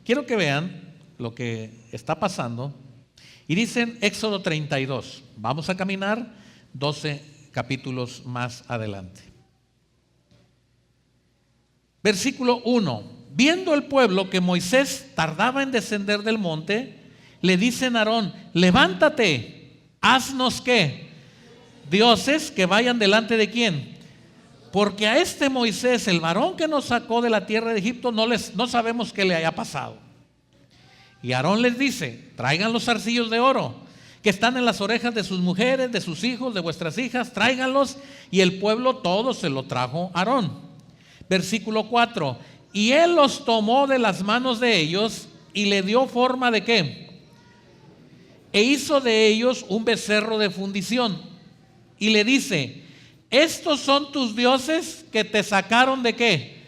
quiero que vean lo que está pasando. Y dice en Éxodo 32, vamos a caminar 12 capítulos más adelante. Versículo 1. Viendo el pueblo que Moisés tardaba en descender del monte, le dicen a Aarón, levántate, haznos ¿qué? Dioses que vayan delante de ¿quién? Porque a este Moisés, el varón que nos sacó de la tierra de Egipto, no sabemos qué le haya pasado. Y Aarón les dice, traigan los zarcillos de oro que están en las orejas de sus mujeres, de sus hijos, de vuestras hijas, tráiganlos. Y el pueblo todo se lo trajo a Aarón. Versículo 4, y él los tomó de las manos de ellos y le dio forma de ¿qué? E hizo de ellos un becerro de fundición. Y le dice, estos son tus dioses que te sacaron de ¿qué?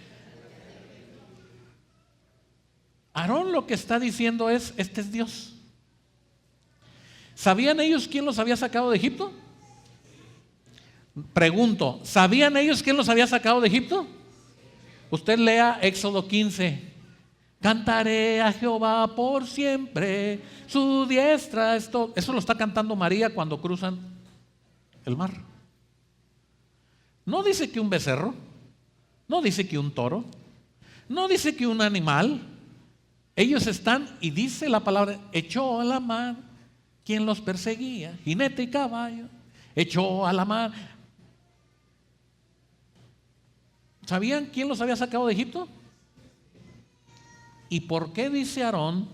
Aarón lo que está diciendo es, este es Dios. ¿Sabían ellos quién los había sacado de Egipto? Pregunto, ¿sabían ellos quién los había sacado de Egipto? Usted lea Éxodo 15. Cantaré a Jehová por siempre, su diestra es todo. Eso lo está cantando María cuando cruzan el mar. No dice que un becerro, no dice que un toro, no dice que un animal. Ellos están, y dice la palabra, echó a la mar quien los perseguía, jinete y caballo, echó a la mar. ¿Sabían quién los había sacado de Egipto? ¿Y por qué dice Aarón,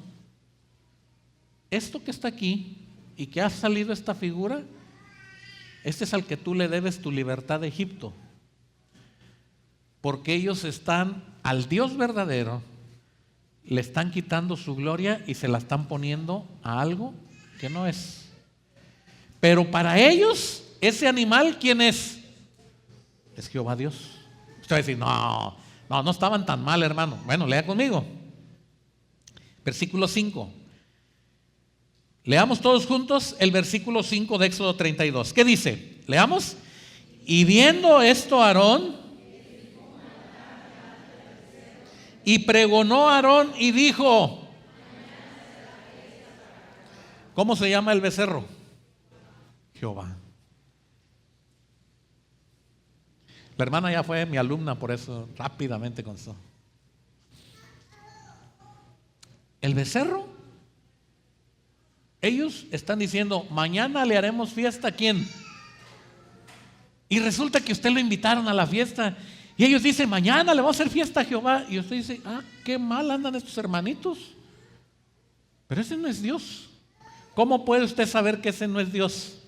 esto que está aquí y que ha salido esta figura, este es al que tú le debes tu libertad de Egipto? Porque ellos están al Dios verdadero, le están quitando su gloria y se la están poniendo a algo que no es. Pero para ellos, ese animal, ¿quién es? Es Jehová Dios. Usted va a decir, no estaban tan mal, hermano. Bueno, lea conmigo. Versículo 5. Leamos todos juntos el versículo 5 de Éxodo 32. ¿Qué dice? Leamos. Y viendo esto Aarón, y pregonó Aarón y dijo, ¿cómo se llama el becerro? Jehová. La hermana ya fue mi alumna, por eso rápidamente contestó. El becerro, ellos están diciendo, mañana le haremos fiesta, ¿a quién? Y resulta que usted lo invitaron a la fiesta. Y ellos dicen, mañana le vamos a hacer fiesta a Jehová. Y usted dice, qué mal andan estos hermanitos. Pero ese no es Dios. ¿Cómo puede usted saber que ese no es Dios?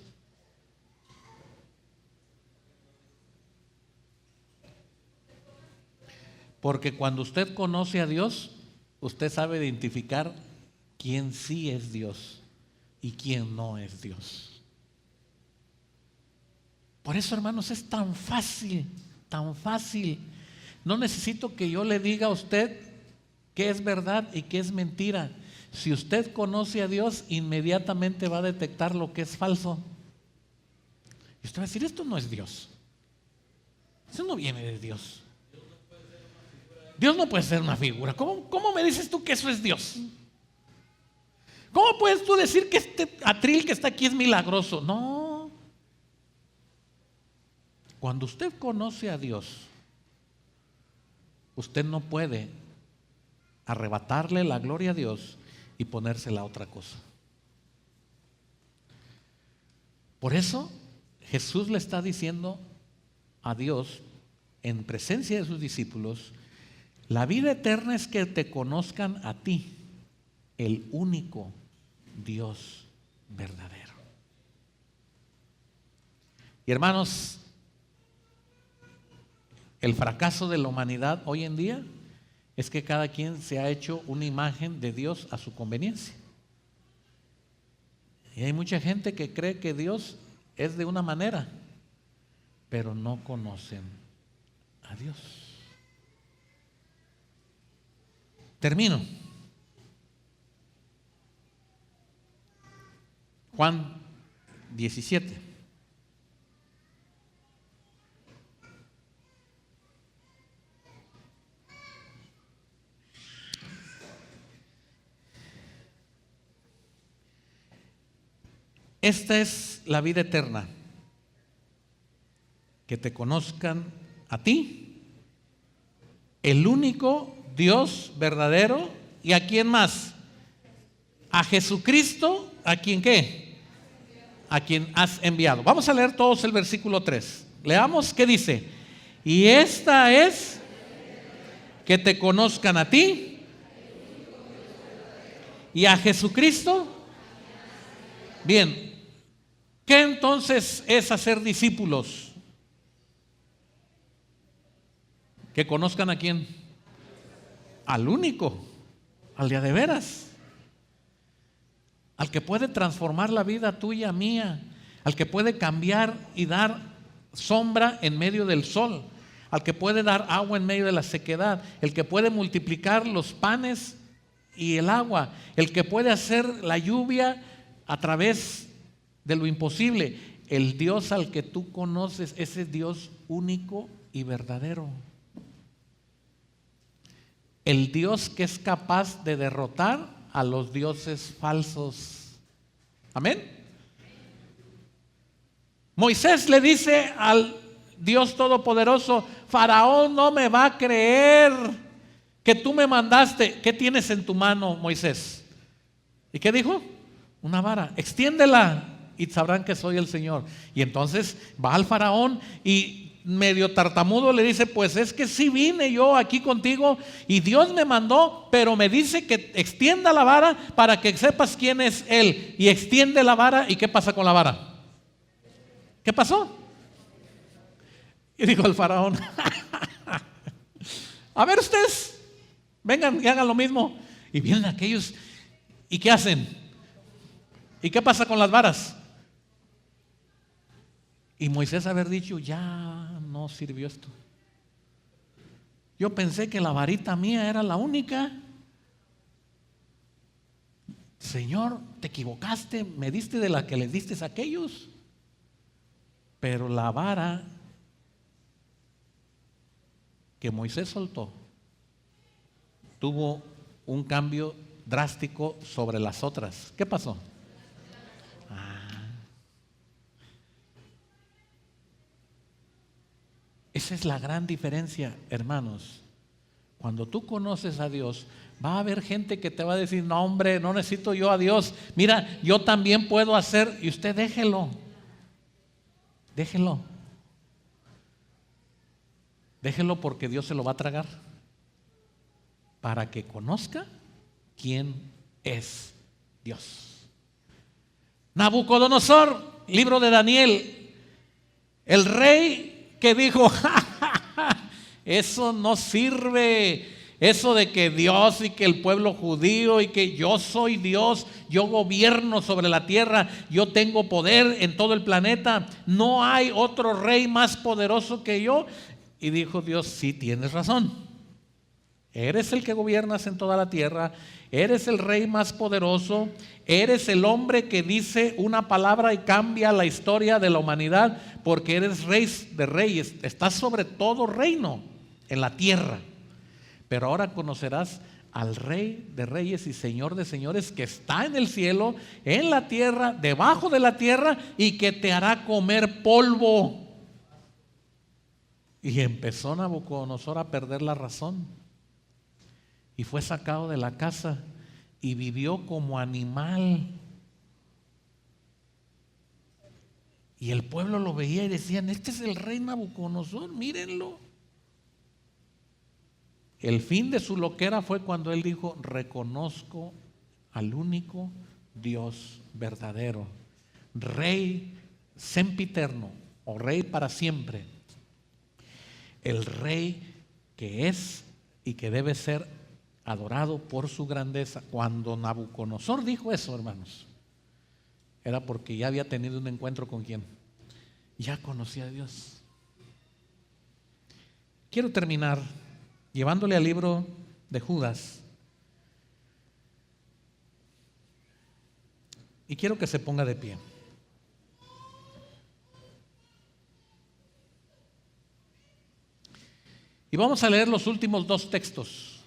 Porque cuando usted conoce a Dios, usted sabe identificar quién sí es Dios y quién no es Dios. Por eso, hermanos, es tan fácil, tan fácil. No necesito que yo le diga a usted qué es verdad y qué es mentira. Si usted conoce a Dios, inmediatamente va a detectar lo que es falso. Y usted va a decir, esto no es Dios. Eso no viene de Dios. Dios no puede ser una figura. ¿Cómo me dices tú que eso es Dios? ¿Cómo puedes tú decir que este atril que está aquí es milagroso? No. Cuando usted conoce a Dios, usted no puede arrebatarle la gloria a Dios y ponérsela a otra cosa. Por eso Jesús le está diciendo a Dios en presencia de sus discípulos, la vida eterna es que te conozcan a ti, el único Dios verdadero. Y hermanos, el fracaso de la humanidad hoy en día es que cada quien se ha hecho una imagen de Dios a su conveniencia. Y hay mucha gente que cree que Dios es de una manera, pero no conocen a Dios. Termino. Juan 17. Esta es la vida eterna, que te conozcan a ti, el único Dios verdadero, y a quién más, a Jesucristo, a quien qué, a quien has enviado. Vamos a leer todos el versículo 3. Leamos qué dice. Y esta es que te conozcan a ti y a Jesucristo. Bien, ¿qué entonces es hacer discípulos? Que conozcan a quién, al único, al de veras, al que puede transformar la vida tuya, mía, al que puede cambiar y dar sombra en medio del sol, al que puede dar agua en medio de la sequedad, el que puede multiplicar los panes y el agua, el que puede hacer la lluvia a través de lo imposible. El Dios al que tú conoces, ese Dios único y verdadero. El Dios que es capaz de derrotar a los dioses falsos. Amén. Moisés le dice al Dios Todopoderoso: Faraón no me va a creer que tú me mandaste. ¿Qué tienes en tu mano, Moisés? ¿Y qué dijo? Una vara. Extiéndela y sabrán que soy el Señor. Y entonces va al Faraón y medio tartamudo le dice: pues es que sí vine yo aquí contigo y Dios me mandó, pero me dice que extienda la vara para que sepas quién es Él. Y extiende la vara. ¿Y qué pasa con la vara? ¿Qué pasó? Y dijo el Faraón: a ver ustedes, vengan y hagan lo mismo. Y vienen aquellos, ¿y qué hacen? ¿Y qué pasa con las varas? Y Moisés haber dicho: ya no sirvió esto. Yo pensé que la varita mía era la única. Señor, te equivocaste, me diste de la que les diste a aquellos. Pero la vara que Moisés soltó tuvo un cambio drástico sobre las otras. ¿Qué pasó? Esa es la gran diferencia, hermanos. Cuando tú conoces a Dios, va a haber gente que te va a decir: no, hombre, no necesito yo a Dios. Mira, yo también puedo hacer. Y usted déjelo. Déjelo. Déjelo, porque Dios se lo va a tragar, para que conozca quién es Dios. Nabucodonosor, libro de Daniel, el rey que dijo: eso no sirve, eso de que Dios y que el pueblo judío y que yo soy Dios, yo gobierno sobre la tierra, yo tengo poder en todo el planeta, no hay otro rey más poderoso que yo. Y dijo Dios: sí, tienes razón, eres el que gobiernas en toda la tierra, eres el rey más poderoso, eres el hombre que dice una palabra y cambia la historia de la humanidad, porque eres rey de reyes, estás sobre todo reino en la tierra. Pero ahora conocerás al Rey de reyes y Señor de señores, que está en el cielo, en la tierra, debajo de la tierra, y que te hará comer polvo. Y empezó Nabucodonosor a perder la razón y fue sacado de la casa y vivió como animal. Y el pueblo lo veía y decían: este es el rey Nabucodonosor, mírenlo. El fin de su loquera fue cuando él dijo: reconozco al único Dios verdadero, Rey sempiterno o Rey para siempre, el Rey que es y que debe ser adorado por su grandeza. Cuando Nabucodonosor dijo eso, hermanos, era porque ya había tenido un encuentro con quién, ya conocía a Dios. Quiero terminar llevándole al libro de Judas y quiero que se ponga de pie. Y vamos a leer los últimos dos textos,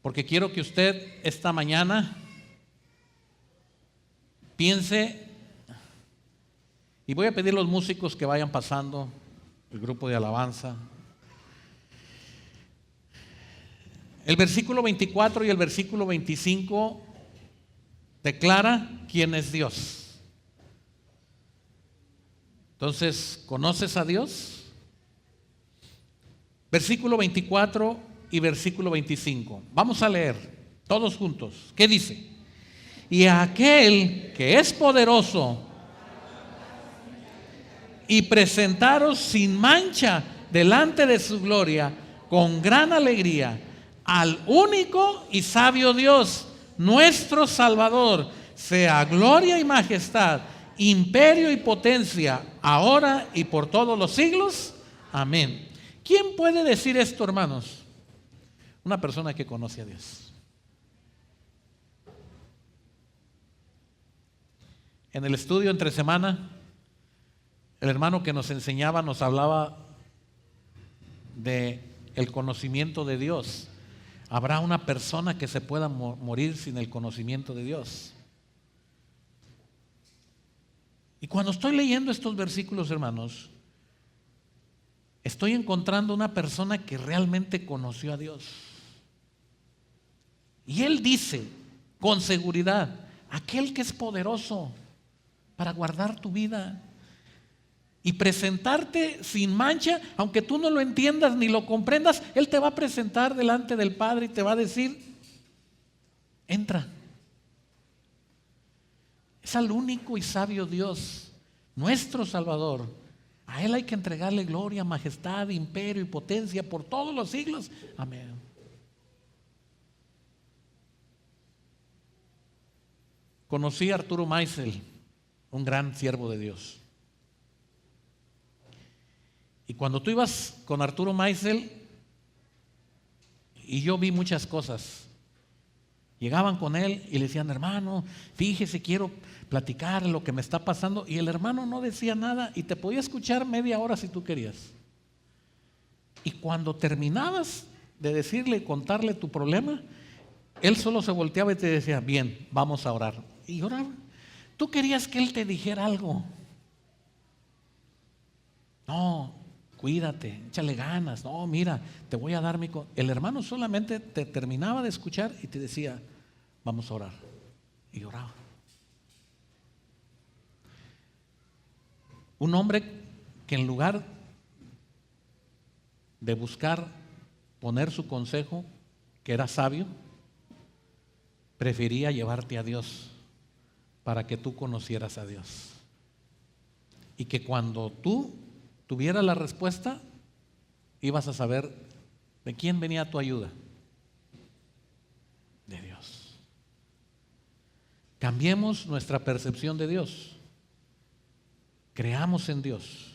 porque quiero que usted esta mañana piense, y voy a pedir a los músicos que vayan pasando, el grupo de alabanza. El versículo 24 y el versículo 25 declara quién es Dios. Entonces, ¿conoces a Dios? Versículo 24 y versículo 25. Vamos a leer todos juntos. ¿Qué dice? Y a aquel que es poderoso y presentaros sin mancha delante de su gloria con gran alegría, al único y sabio Dios, nuestro Salvador, sea gloria y majestad, imperio y potencia, ahora y por todos los siglos. Amén. ¿Quién puede decir esto, hermanos? Una persona que conoce a Dios. En el estudio entre semana, el hermano que nos enseñaba nos hablaba de el conocimiento de Dios. ¿Habrá una persona que se pueda morir sin el conocimiento de Dios? Y cuando estoy leyendo estos versículos, hermanos, estoy encontrando una persona que realmente conoció a Dios. Y él dice con seguridad, aquel que es poderoso para guardar tu vida y presentarte sin mancha, aunque tú no lo entiendas ni lo comprendas, Él te va a presentar delante del Padre y te va a decir, entra. Es al único y sabio Dios, nuestro Salvador. A Él hay que entregarle gloria, majestad, imperio y potencia por todos los siglos. Amén. Conocí a Arturo Maisel, un gran siervo de Dios. Y cuando tú ibas con Arturo Maisel, y yo vi muchas cosas, llegaban con él y le decían, hermano, fíjese, quiero platicar lo que me está pasando. Y el hermano no decía nada y te podía escuchar media hora si tú querías. Y cuando terminabas de decirle y contarle tu problema, él solo se volteaba y te decía, bien, vamos a orar. Y oraba. Tú querías que él te dijera algo. No, cuídate, échale ganas. No, mira, te voy a dar mi... El hermano solamente te terminaba de escuchar y te decía, vamos a orar. Y oraba. Un hombre que en lugar de buscar poner su consejo, que era sabio, prefería llevarte a Dios para que tú conocieras a Dios. Y que cuando tú tuvieras la respuesta, ibas a saber de quién venía tu ayuda. De Dios. Cambiemos nuestra percepción de Dios. Creamos en Dios.